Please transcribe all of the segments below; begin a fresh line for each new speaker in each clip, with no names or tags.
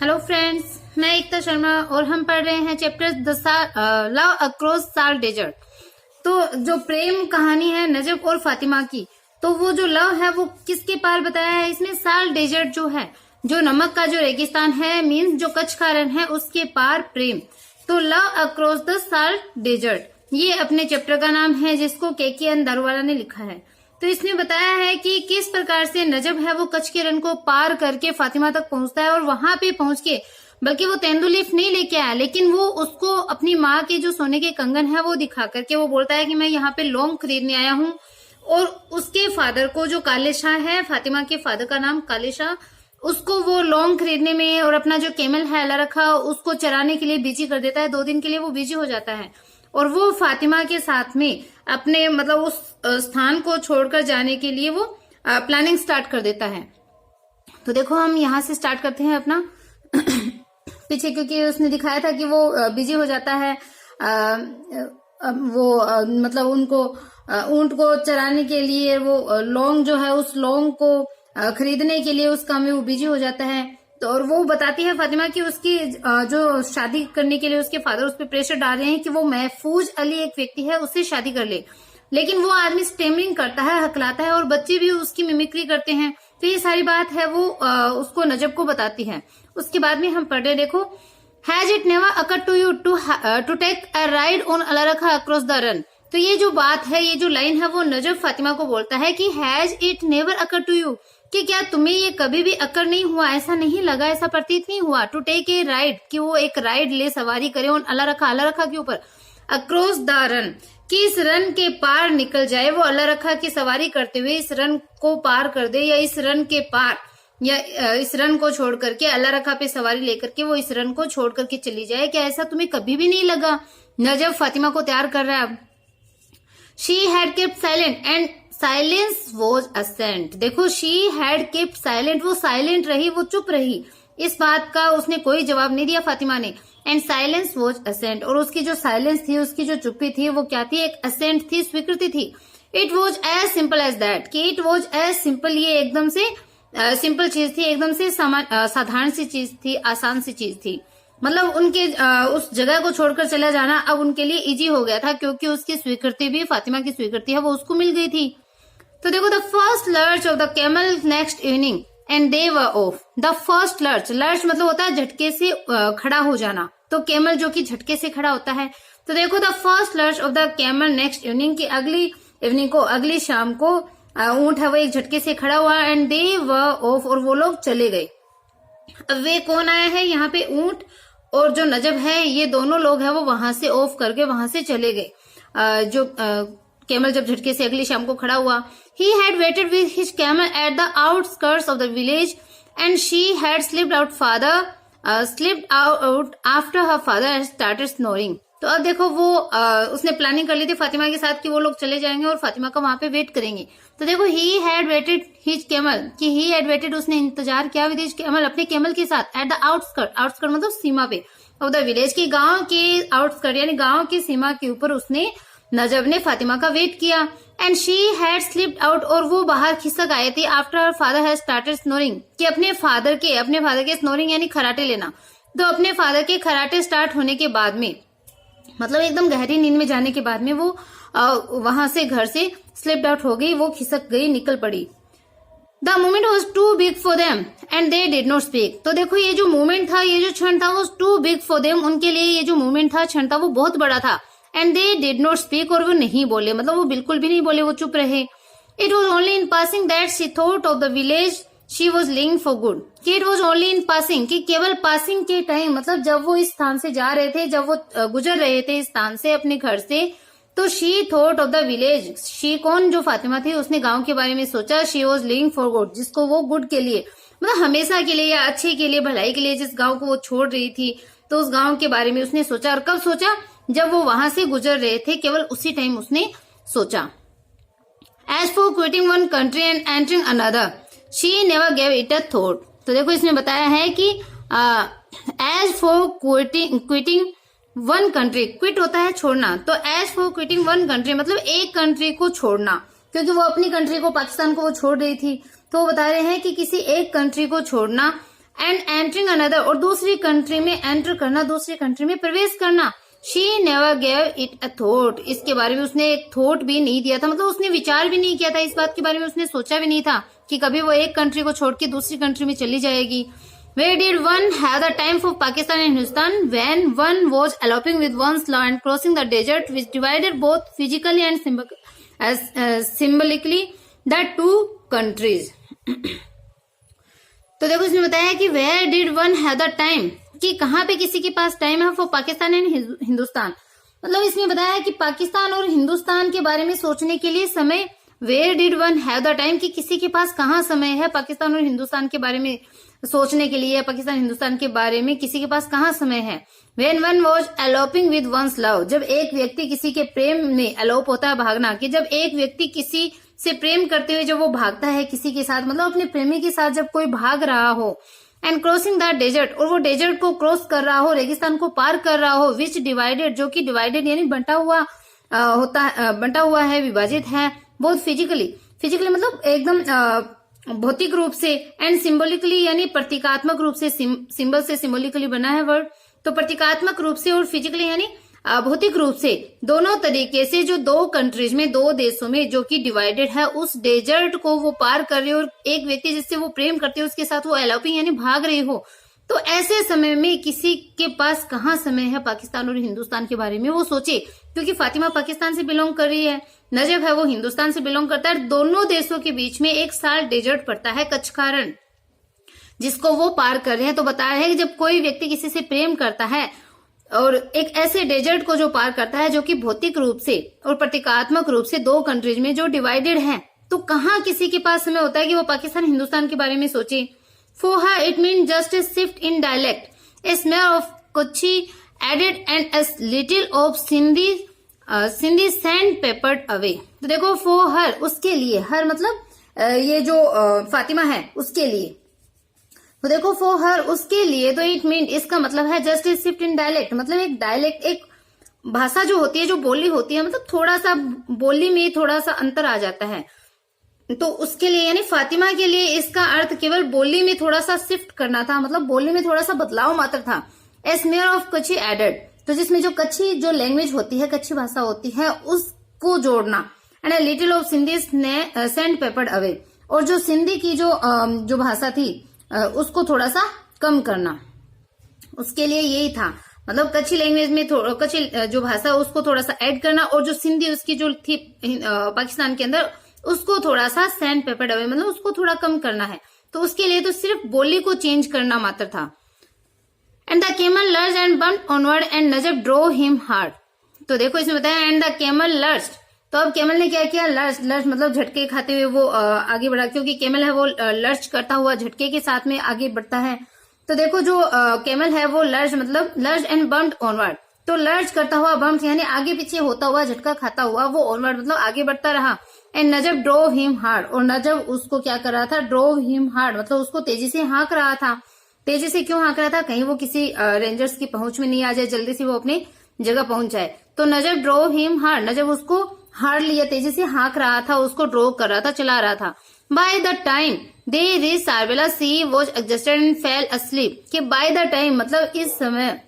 Hello friends, मैं एकता शर्मा और हम पढ़ रहे हैं चैप्टर लव अक्रॉस साल डेजर्ट। तो जो प्रेम कहानी है नजब और फातिमा की, तो वो जो लव है वो किसके पार बताया है इसमें? साल डेजर्ट जो है, जो नमक का जो रेगिस्तान है, मीन्स जो कच्छ का रण है, उसके पार प्रेम। तो लव अक्रॉस द साल डेजर्ट, ये अपने चैप्टर का नाम है जिसको के.एन. दारूवाला ने लिखा है। तो इसने बताया है कि किस प्रकार से नजब है वो कच्छ के रण को पार करके फातिमा तक पहुंचता है, और वहां पे पहुंच के बल्कि वो तेंदुलीफ नहीं लेके आया, लेकिन वो उसको अपनी माँ के जो सोने के कंगन है वो दिखा करके वो बोलता है कि मैं यहाँ पे लौंग खरीदने आया हूँ। और उसके फादर को, जो काले शाह है, फातिमा के फादर का नाम काले शाह, उसको वो लौंग खरीदने में और अपना जो केमल है अल्लाह रखा उसको चराने के लिए बिजी कर देता है। 2 दिन के लिए वो बिजी हो जाता है और वो फातिमा के साथ में अपने मतलब उस स्थान को छोड़कर जाने के लिए वो प्लानिंग स्टार्ट कर देता है। तो देखो हम यहाँ से स्टार्ट करते हैं अपना पीछे, क्योंकि उसने दिखाया था कि वो बिजी हो जाता है। मतलब उनको ऊंट को चराने के लिए वो लौंग जो है, उस लौंग को खरीदने के लिए उस काम में वो बिजी हो जाता है। तो और वो बताती है फातिमा कि उसकी जो शादी करने के लिए उसके फादर उस पर प्रेशर डाल रहे हैं कि वो महफूज अली एक व्यक्ति है, उससे शादी कर ले, लेकिन वो आदमी स्टेमरिंग करता है, हकलाता है, और बच्चे भी उसकी मिमिक्री करते हैं। तो ये सारी बात है वो उसको नजब को बताती है। उसके बाद में हम पढ़ रहे, देखो, has it never occurred to you to take a ride on Allarakha across the Rann. तो ये जो बात है, ये जो लाइन है, वो नजब फातिमा को बोलता है कि has it never occurred to you, कि क्या तुम्हें ये कभी भी अकर नहीं हुआ, ऐसा नहीं लगा, ऐसा प्रतीत नहीं हुआ, टू टेक ए राइड, कि वो एक राइड ले, सवारी करे ऑन अल्लाह रखा के ऊपर, अक्रॉस द रन, कि इस रन के पार निकल जाए, वो अल्लाह रखा की सवारी करते हुए इस रन को पार कर दे, या इस रन के पार, या इस रन को छोड़ करके अल्लाह रखा पे सवारी लेकर के वो इस रन को छोड़ करके चली जाए। क्या ऐसा तुम्हें कभी भी नहीं लगा? नजब फातिमा को तैयार कर रहा है अब। She had kept silent and silence was assent. देखो, शी हैड केप्ट साइलेंट, वो साइलेंट रही, वो चुप रही, इस बात का उसने कोई जवाब नहीं दिया फातिमा ने। एंड साइलेंस वॉज असेंट, और उसकी जो साइलेंस थी, उसकी जो चुप्पी थी, वो क्या थी? एक असेंट थी, स्वीकृति थी। It was as simple as that, कि इट वॉज एज सिंपल, ये एकदम से सिंपल चीज थी, एकदम से साधारण सी चीज थी, आसान सी चीज थी। मतलब उनके उस जगह को छोड़कर चला जाना अब उनके लिए इजी हो गया था, क्योंकि उसकी स्वीकृति भी, फातिमा की स्वीकृति है, वो उसको मिल गई थी। तो देखो, the first lurch of the camel next evening and they were of. The first lurch, lurch मतलब होता है झटके से खड़ा हो जाना, तो कैमल जो कि झटके से खड़ा होता है। तो देखो, the first lurch of the camel next evening, की अगली इवनिंग को, अगली शाम को ऊंट है वो एक झटके से खड़ा हुआ, एंड दे वर ऑफ, और वो लोग चले गए। अब वे कौन आया है यहाँ पे? ऊंट और जो नजब है, ये दोनों लोग हैं वो वहां से ऑफ करके वहां से चले गए। जो कैमल जब झटके से अगली शाम को खड़ा हुआ, he had waited with his camel at the outskirts of the village and she had slipped out after her father had started snoring. तो अब देखो, वो उसने प्लानिंग कर ली थी फातिमा के साथ कि वो लोग चले जाएंगे और फातिमा का वहां पे वेट करेंगे। तो देखो, he had waited his camel, कि he had waited, उसने इंतजार किया with his camel, अपने कैमल के साथ, at the outskirt मतलब सीमा पे, of the village, की गांव के आउटस्कर्ट यानी गांव की सीमा के ऊपर उसने, नजब ने फातिमा का वेट किया। And she had slipped out, और वो बाहर खिसक आए थे, after her father had started snoring, कि अपने फादर के स्नोरिंग यानी खराटे लेना, तो अपने फादर के खराटे स्टार्ट होने के बाद में, मतलब एकदम गहरी नींद में जाने के बाद में वो वहां से, घर से स्लिप्ड आउट हो गई, वो खिसक गई, निकल पड़ी। The moment was too big for them and they did not speak. तो देखो, ये जो मोमेंट था, ये जो क्षण था, वो टू बिग फॉर देम, उनके लिए ये जो मोमेंट था, क्षण था, वो बहुत बड़ा था। And they did not speak, और वो नहीं बोले, मतलब वो बिल्कुल भी नहीं बोले, वो चुप रहे। It was only in passing that she thought of the village she was leaving for good, कि it was only in passing, कि केवल पासिंग के टाइम, मतलब जब वो इस स्थान से जा रहे थे, जब वो गुजर रहे थे इस स्थान से अपने घर से, तो she thought of the village, she कौन? जो फातिमा थी, उसने गांव के बारे में सोचा। She was leaving for good, जिसको वो गुड के लिए, मतलब हमेशा के लिए या अच्छे के लिए, भलाई के लिए, जिस गांव को वो छोड़ रही थी, तो उस गांव के बारे में उसने सोचा। और कब सोचा? जब वो वहां से गुजर रहे थे, केवल उसी टाइम उसने सोचा। As for quitting one country and entering another she never gave it a thought. तो देखो, इसमें बताया है कि as for quitting one country, quit होता है छोड़ना, तो as for quitting one country मतलब एक कंट्री को छोड़ना, क्योंकि वो अपनी कंट्री को, पाकिस्तान को वो छोड़ रही थी, तो वो बता रहे हैं कि किसी एक कंट्री को छोड़ना एंड एंटरिंग अनदर, और दूसरी कंट्री में एंटर करना, दूसरी कंट्री में प्रवेश करना। She never gave it a thought, इसके बारे में उसने एक थॉट भी नहीं दिया था, मतलब उसने विचार भी नहीं किया था, इस बात के बारे में उसने सोचा भी नहीं था कि कभी वो एक कंट्री को छोड़ के दूसरी कंट्री में चली जाएगी। Where did one have the time for Pakistan and Hindustan when one was eloping with one's law and crossing the desert which divided both physically and symbolically the two countries? तो देखो इसमें बताया कि where did one have the time, कि कहाँ पे किसी के पास टाइम है फॉर पाकिस्तान एंड हिंदुस्तान, मतलब इसमें बताया कि पाकिस्तान और हिंदुस्तान के बारे में सोचने के लिए समय, where did one have the time, कि किसी के पास कहाँ समय है पाकिस्तान और हिंदुस्तान के बारे में सोचने के लिए, पाकिस्तान हिंदुस्तान के बारे में किसी के पास कहाँ समय है। When one was eloping with one's love, जब एक व्यक्ति किसी के प्रेम में, एलोप होता है भागना, कि जब एक व्यक्ति किसी से प्रेम करते हुए जब वो भागता है किसी के साथ, मतलब अपने प्रेमी के साथ जब कोई भाग रहा हो। एंड क्रॉसिंग द डेजर्ट, और वो डेजर्ट को क्रॉस कर रहा हो, रेगिस्तान को पार कर रहा हो। विच डिवाइडेड, जो कि डिवाइडेड यानी बंटा हुआ है, विभाजित है, बहुत फिजिकली मतलब एकदम भौतिक रूप से, एंड सिंबोलिकली यानी प्रतीकात्मक रूप से, सिंबल से सिंबोलिकली बना है वर्ड, तो प्रतीकात्मक रूप से और फिजिकली यानी भौतिक रूप से, दोनों तरीके से जो दो कंट्रीज में, दो देशों में जो कि डिवाइडेड है, उस डेजर्ट को वो पार कर रही हो, और एक व्यक्ति जिससे वो प्रेम करते हो उसके साथ वो एलोपिंग यानी भाग रही हो। तो ऐसे समय में किसी के पास कहाँ समय है पाकिस्तान और हिंदुस्तान के बारे में वो सोचे, क्योंकि फातिमा पाकिस्तान से बिलोंग कर रही है, नजब है वो हिंदुस्तान से बिलोंग करता है। दोनों देशों के बीच में एक साल डेजर्ट पड़ता है, कच्छ का रण, जिसको वो पार कर रहे हैं। तो बता रहे हैं कि जब कोई व्यक्ति किसी से प्रेम करता है और एक ऐसे डेजर्ट को जो पार करता है जो कि भौतिक रूप से और प्रतीकात्मक रूप से दो कंट्रीज में जो डिवाइडेड है, तो कहाँ किसी के पास समय होता है कि वो पाकिस्तान हिंदुस्तान के बारे में सोचे। For her, it means just a shift in dialect, a smell of Kochi added and a little of Sindhi sandpapered away. तो देखो for her, उसके लिए, हर मतलब ये जो फातिमा है उसके लिए, तो देखो for her, उसके लिए, तो it means इसका मतलब है just a shift in dialect, मतलब एक डायलेक्ट, एक भाषा जो होती है, जो बोली होती है, मतलब थोड़ा सा बोली में थोड़ा सा अंतर आ जाता है। तो उसके लिए यानी फातिमा के लिए इसका अर्थ केवल बोली में थोड़ा सा शिफ्ट करना था, मतलब बोली में थोड़ा सा बदलाव मात्र था। ए स्मेयर ऑफ कच्छी एडेड, तो जिसमें जो कच्छी जो लैंग्वेज होती है, कच्छी भाषा होती है, उसको जोड़ना। And a little of Sindhi send peppered away, और जो सिंधी की जो भाषा थी उसको थोड़ा सा कम करना, उसके लिए यही था, मतलब कच्छी लैंग्वेज में कच्छी जो भाषा उसको थोड़ा सा ऐड करना, और जो सिंधी उसकी जो थी पाकिस्तान के अंदर उसको थोड़ा सा सैंड पेपर्ड अवे, मतलब उसको थोड़ा कम करना है। तो उसके लिए तो सिर्फ बोली को चेंज करना मात्र था। And the camel lurched and bumped onward and Najab drew him hard, तो देखो इसमें बताया एंड द केमल लर्ज, तो अब केमल ने क्या किया, लर्ज मतलब झटके खाते हुए वो आगे बढ़ा, क्योंकि केमल है वो लर्ज करता हुआ झटके के साथ में आगे बढ़ता है। तो देखो जो केमल है वो लर्ज मतलब लर्ज एंड बम्प्ड ऑनवर्ड, तो लर्ज करता हुआ, बम्प्ड यानी आगे पीछे होता हुआ, झटका खाता हुआ, वो ऑनवर्ड मतलब आगे बढ़ता रहा। एंड नजब ड्रोव हिम हार्ड, और नजब उसको क्या कर रहा था, ड्रोव हिम हार्ड मतलब उसको तेजी से हाँक रहा था। तेजी से क्यों हाँक रहा था, कहीं वो किसी रेंजर्स की पहुंच में नहीं आ जाए, जल्दी से वो अपनी जगह पहुंच जाए। तो नजब ड्रोव हिम हार्ड, नजब उसको हार्ड लिया, तेजी से हाँक रहा था, उसको ड्रोव कर रहा था, चला रहा था। By the time they reach Sarbela she was adjusted and fell asleep, कि बाय द टाइम मतलब इस समय,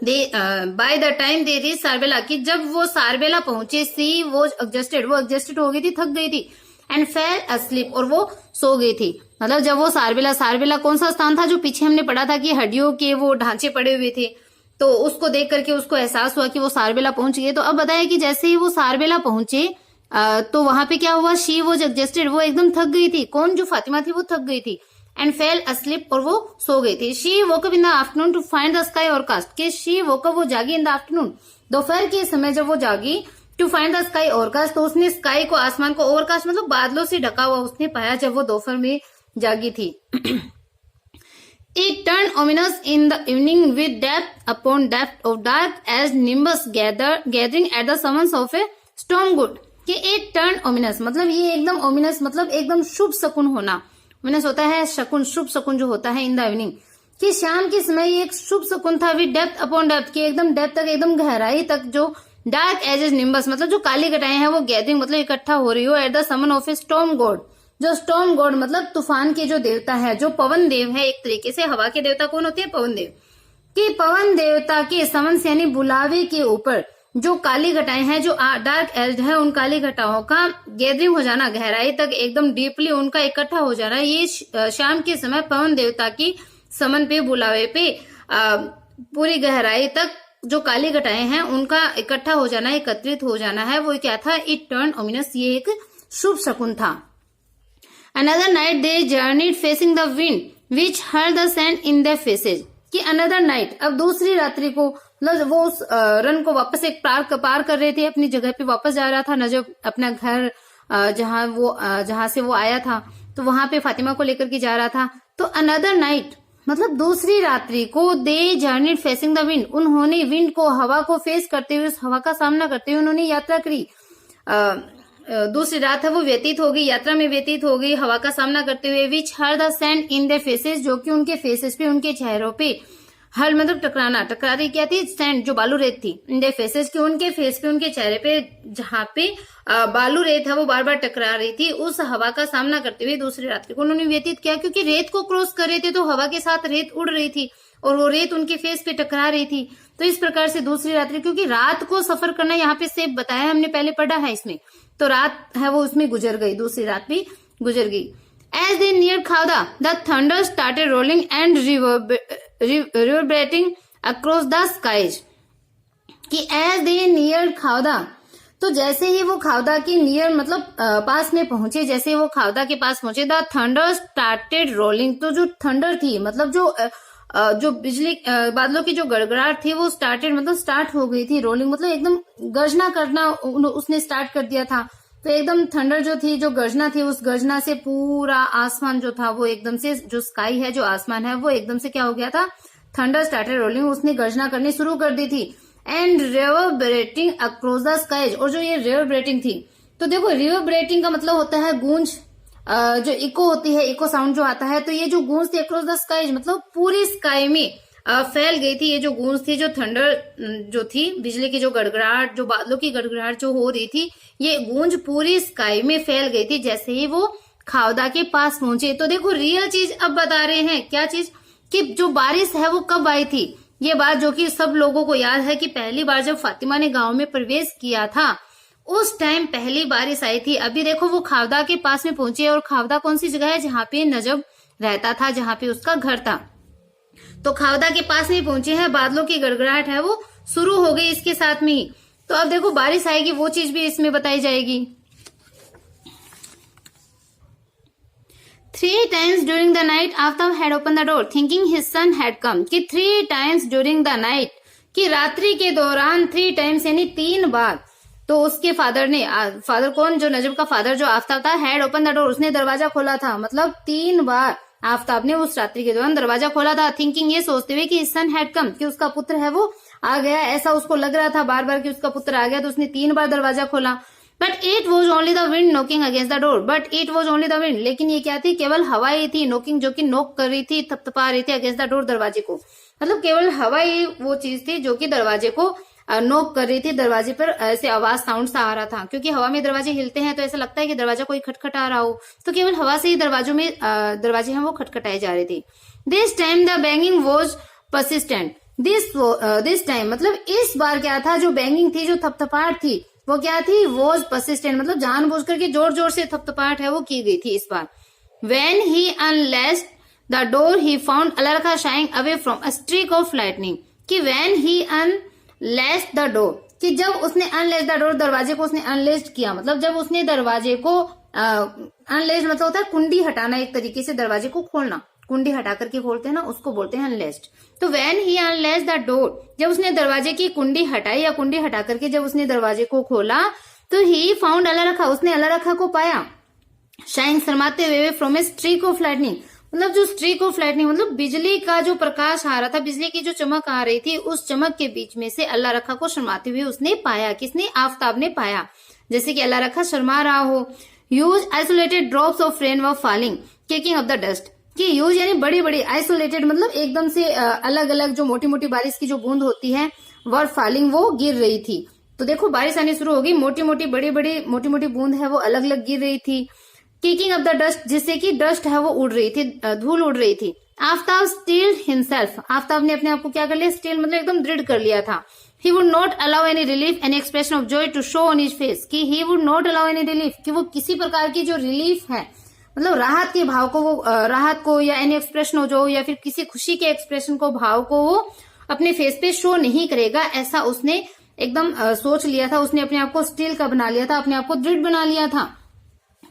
by the time they reach Sarbela, कि जब वो सारबेला पहुंचे, सी वॉज एडजस्टेड, वो एडजस्टेड हो गई थी, थक गई थी, एंड फेल अस्लीप, और वो सो गई थी। मतलब जब वो सारबेला कौन सा स्थान था जो पीछे हमने पढ़ा था कि हड्डियों के वो ढांचे पड़े हुए थे, तो उसको देख करके उसको एहसास हुआ कि वो सारबेला पहुंच गए। तो अब बताया कि जैसे ही वो सारबेला पहुंचे तो वहां पे क्या हुआ, शी वॉज एडजस्टेड, वो एकदम थक गई थी, कौन, जो फातिमा थी वो थक गई थी। एंड फेल अस्लीप, और वो सो गई थी। She woke up in the afternoon to find the sky overcast, के शी वोक अप, वो जागी इन द आफ्टरनून, दोपहर के समय जब वो जागी, to find the sky overcast, तो उसने स्काई को, आसमान को, ओवरकास्ट मतलब बादलों से ढका हुआ उसने पाया जब वो दोपहर में जागी थी। It turned ominous in the evening with depth upon depth of dark as nimbus gathering at the summons of a storm god, कि it turned ominous मतलब ये एकदम ominous मतलब एकदम शुभ शकुन होना, ominous होता है शकुन, शुभ शकुन जो होता है इन द इवनिंग, कि शाम के समय ये एक शुभ शकुन था। विद डेप्थ अपॉन डेप्थ, की एकदम डेप्थ तक, एकदम गहराई तक, जो डार्क एजेस निम्बस मतलब जो काली घटाएं हैं वो गैदरिंग मतलब इकट्ठा हो रही हो, at the summon of a storm god, जो स्टॉर्म गॉड मतलब तूफान के जो देवता है, जो पवन देव है, एक तरीके से हवा के देवता कौन होते हैं? पवन देव। कि पवन देवता के समन यानी बुलावे के ऊपर जो काली घटाएं हैं, जो डार्क एल्ड है, उन काली घटाओं का गैदरिंग हो जाना, गहराई तक एकदम डीपली उनका इकट्ठा हो जाना, ये शाम के समय पवन देवता की समन पे, बुलावे पे पूरी गहराई तक जो काली घटाएं हैं उनका इकट्ठा हो जाना, एकत्रित हो जाना है, वो क्या था? इट टर्न ओमिनस, ये एक शुभ शकुन था। Another night they journeyed facing the wind which heard the sand in there faces. कि अनदर नाइट, अब दूसरी रात्रि को, मतलब वो उस रन को वापस एक पार कर रहे थे, अपनी जगह पे वापस जा रहा था नजब, अपना घर जहां से वो आया था, तो वहां पे फातिमा को लेकर के जा रहा था। तो अनदर नाइट मतलब दूसरी रात्रि को दे जर्नीड फेसिंग द विंड, उन्होंने विंड को, हवा को फेस करते हुए, उस हवा का सामना करते हुए उन्होंने यात्रा करी। दूसरी रात है वो व्यतीत हो गई, यात्रा में व्यतीत हो गई, हवा का सामना करते हुए। Which hurled the sand in their faces, जो कि उनके फेसेस पे, उनके चेहरों पे, हर मतलब टकराना, टकरा रही क्या थी? सैंड, जो बालू रेत थी। इन देयर फेसेस की, उनके फेस पे, उनके चेहरे पे जहां पे बालू रेत है वो बार बार टकरा रही थी, उस हवा का सामना करते हुए दूसरी रात्रि को उन्होंने व्यतीत किया। क्योंकि रेत को क्रॉस कर रहे थे तो हवा के साथ रेत उड़ रही थी और वो रेत उनके फेस पे टकरा रही थी। तो इस प्रकार से दूसरी रात्रि, क्योंकि रात को सफर करना यहाँ पे सेफ बताया, हमने पहले पढ़ा है इसमें, तो रात है वो उसमें गुजर गई, दूसरी रात भी गुजर गई। As they near Khavda the thunder started rolling and reverberating across the skies. कि एज दे नियर खावदा, तो जैसे ही वो खावदा के नियर मतलब पास में पहुंचे, जैसे ही वो खावदा के पास पहुंचे, द थंडर स्टार्टेड रोलिंग, तो जो थंडर थी मतलब जो बिजली बादलों की जो गड़गड़ाहट थी वो स्टार्ट हो गई थी। रोलिंग मतलब एकदम गर्जना करना उसने स्टार्ट कर दिया था। तो एकदम थंडर जो थी, जो गर्जना थी, उस गर्जना से पूरा आसमान जो था वो एकदम से, जो स्काई है, जो आसमान है, वो एकदम से क्या हो गया था? थंडर स्टार्टेड रोलिंग, उसने गर्जना करनी शुरू कर दी थी। And reverberating across the skies, और जो ये रिवर्बरेटिंग थी, तो देखो रिवर्बरेटिंग का मतलब होता है गूंज, जो इको होती है, इको साउंड जो आता है, तो ये जो गूंज थी अक्रॉस द स्काईज मतलब पूरी स्काई में फैल गई थी। ये जो गूंज थी, जो थंडर जो थी, बिजली की जो गड़गड़ाहट, जो बादलों की गड़गड़ाहट जो हो रही थी, ये गूंज पूरी स्काई में फैल गई थी जैसे ही वो खावदा के पास पहुंचे। तो देखो रियल चीज अब बता रहे हैं, क्या चीज? कि जो बारिश है वो कब आई थी, ये बात जो कि सब लोगों को याद है कि पहली बार जब फातिमा ने गांव में प्रवेश किया था उस टाइम पहली बारिश आई थी। अभी देखो वो खावदा के पास में पहुंचे, और खावदा कौन सी जगह है? जहां पे नजब रहता था, जहां पे उसका घर था। तो खावदा के पास में पहुंचे हैं, बादलों की गड़गड़ाहट है वो शुरू हो गई इसके साथ में ही। तो अब देखो बारिश आएगी, वो चीज भी इसमें बताई जाएगी। 3 times during the night Aftab had opened the door thinking his son had come। कि 3 times during the night, कि रात्रि के दौरान 3 times यानी 3 बार, तो उसके फादर ने, फादर कौन? जो नजब का फादर जो आफ्ताब था, हैड ओपन द डोर, उसने दरवाजा खोला था। मतलब 3 बार आफ्ताब ने उस रात्रि के दौरान दरवाजा खोला था। थिंकिंग, ये सोचते हुए कि सन हैड कम, कि उसका पुत्र है वो आ गया, ऐसा उसको लग रहा था बार बार कि उसका पुत्र आ गया, तो उसने 3 बार दरवाजा खोला। But it was only the wind knocking against the door, but it was only the wind, लेकिन ये क्या थी? केवल हवा ही थी, नोकिंग जो कि नोक कर रही थी, थपथपा रही थी, अगेंस्ट द डोर, दरवाजे को। मतलब केवल हवा ही वो चीज थी जो कि दरवाजे को नोक कर रही थी, दरवाजे पर ऐसे आवाज साउंड सा आ रहा था। क्योंकि हवा में दरवाजे हिलते हैं तो ऐसा लगता है कि दरवाजा कोई खटखटा रहा हो, तो केवल हवा से ही दरवाजे हैं वो खटखटाए जा रहे थे। This time the banging was persistent, this time मतलब इस बार क्या था? जो बैंगिंग थी, जो थपथपाहट थी, वो क्या थी? वॉज परसिस्टेंट, मतलब जानबूझ करके जोर जोर से थपथपाहट है वो की गई थी इस बार। When he unlatched the door, he found Alarka shying away from a streak of lightning। कि when he unlatched the door, कि जब उसने unlatched the door, दरवाजे को उसने unlatched किया, मतलब जब उसने दरवाजे को unlatched मतलब होता है कुंडी हटाना, एक तरीके से दरवाजे को खोलना, कुंडी हटा करके खोलते हैं ना, उसको बोलते हैं unlatched। तो when he unlatched the door, जब उसने दरवाजे की कुंडी हटाई या कुंडी हटा करके जब उसने दरवाजे को खोला, तो he found Alarka, उसने अलारखा को पाया, शाइन शर्माते हुए from A streak of lightning, मतलब जो स्ट्रीक ऑफ लाइटनिंग मतलब बिजली का जो प्रकाश आ रहा था, बिजली की जो चमक आ रही थी, उस चमक के बीच में से अल्लाह रखा को शर्माते हुए उसने पाया। किसने? आफ्ताब ने पाया, जैसे कि अल्लाह रखा शर्मा रहा हो। Use isolated drops of rain were falling caking of the dust, कि यूज यानी बड़ी बड़ी, आइसोलेटेड मतलब एकदम से अलग अलग जो मोटी मोटी बारिश की जो बूंद होती है, वर फॉलिंग वो गिर रही थी। तो देखो बारिश आनी शुरू होगी, मोटी मोटी बड़ी बड़ी मोटी मोटी बूंद है वो अलग अलग गिर रही थी। किकिंग अप द डस्ट, जिससे कि डस्ट है वो उड़ रही थी, धूल उड़ रही थी। आफ्ताब स्टील्ड हिमसेल्फ, आफ्ताब ने अपने आप को क्या कर लिया, स्टील मतलब एकदम दृढ़ कर लिया था। He would not allow any relief any expression of joy to show on his face, कि he would not allow any relief, कि वो किसी प्रकार की जो रिलीफ है मतलब राहत के भाव को वो राहत को या एनी एक्सप्रेशन हो जो या फिर किसी खुशी के एक्सप्रेशन को भाव को वो अपने फेस पे शो नहीं करेगा, ऐसा उसने एकदम सोच लिया था। उसने अपने आप को स्टील का बना लिया था, अपने आप को दृढ़ बना लिया था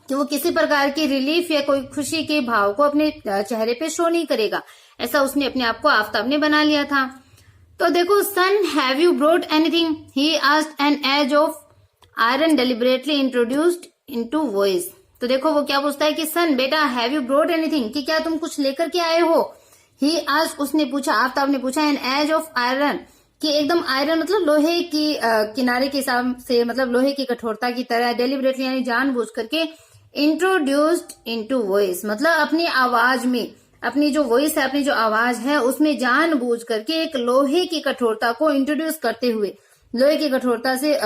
कि वो किसी प्रकार की रिलीफ या कोई खुशी के भाव को अपने चेहरे पे शो नहीं करेगा, ऐसा उसने अपने आप को आफ्ताब ने बना लिया था। तो देखो, son have you brought anything, he asked an edge of iron deliberately introduced into voice. तो देखो वो क्या पूछता है कि सन बेटा हैव यू ब्रोट एनीथिंग, कि क्या तुम कुछ लेकर के आए हो। ही आस्क्ड, उसने पूछा, आफ्ताब ने पूछा, एन एज ऑफ आयरन, कि एकदम आयरन मतलब लोहे की किनारे के हिसाब से, मतलब लोहे की कठोरता की तरह, डेलिबरेटली यानी जानबूझ करके, इंट्रोड्यूस्ड इनटू वॉइस मतलब अपनी आवाज में, अपनी जो वॉइस है, अपनी जो आवाज है उसमें जानबूझ करके एक लोहे की कठोरता को इंट्रोड्यूस करते हुए, लोहे की कठोरता से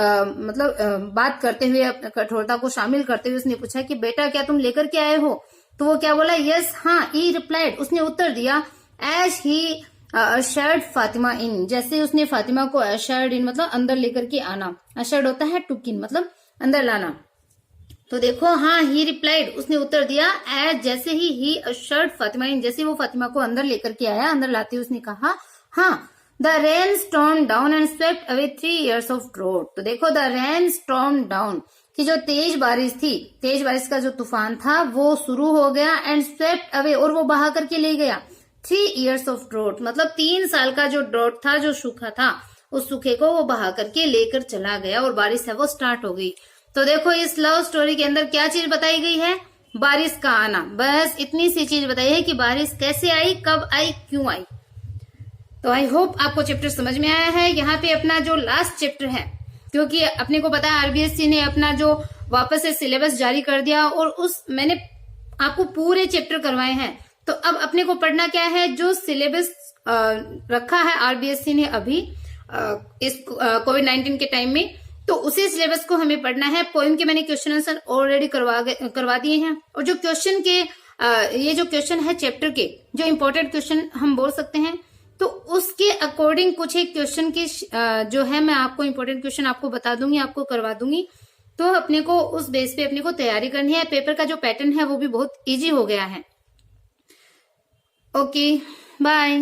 बात करते हुए, कठोरता को शामिल करते हुए उसने पूछा कि बेटा क्या तुम लेकर के आए हो। तो वो क्या बोला, यस हाँ, ही रिप्लाइड, उसने उत्तर दिया, एज ही अशर्ड फातिमा इन, जैसे उसने फातिमा को अशर्ड इन मतलब अंदर लेकर के आना, अशर्ड होता है टुकिन मतलब अंदर लाना। तो देखो हाँ, ही रिप्लाइड, उसने उत्तर दिया, एज जैसे ही अशर्ड फातिमा इन, जैसे वो फातिमा को अंदर लेकर के आया, अंदर लाते हुए उसने कहा, हाँ, the rain storm down and swept away 3 years of draught. तो देखो द रेन स्टॉर्म डाउन, कि जो तेज बारिश थी, तेज बारिश का जो तूफान था वो शुरू हो गया, एंड स्वेप्ट अवे और वो बहा करके ले गया 3 years ऑफ ड्रोट, मतलब 3 साल का जो ड्रोट था, जो सूखा था, उस सूखे को वो बहा करके लेकर चला गया और बारिश है वो स्टार्ट हो गई। तो देखो इस लव स्टोरी के अंदर क्या चीज बताई गई है, बारिश का आना, बस इतनी सी चीज बताई है कि बारिश कैसे आई, कब आई, क्यों आई। तो आई होप आपको चैप्टर समझ में आया है। यहाँ पे अपना जो लास्ट चैप्टर है, क्योंकि अपने को पता है आरबीएससी ने अपना जो वापस से सिलेबस जारी कर दिया और उस मैंने आपको पूरे चैप्टर करवाए हैं, तो अब अपने को पढ़ना क्या है, जो सिलेबस रखा है आरबीएससी ने अभी इस कोविड-19 के टाइम में, तो उसी सिलेबस को हमें पढ़ना है। पोएम के मैंने क्वेश्चन आंसर ऑलरेडी करवा दिए हैं, और जो क्वेश्चन के ये जो क्वेश्चन है चैप्टर के, जो इम्पोर्टेंट क्वेश्चन हम बोल सकते हैं, तो उसके अकॉर्डिंग कुछ एक क्वेश्चन के जो है मैं आपको इम्पोर्टेंट क्वेश्चन आपको बता दूंगी, आपको करवा दूंगी। तो अपने को उस बेस पे अपने को तैयारी करनी है। पेपर का जो पैटर्न है वो भी बहुत इजी हो गया है। Okay, bye.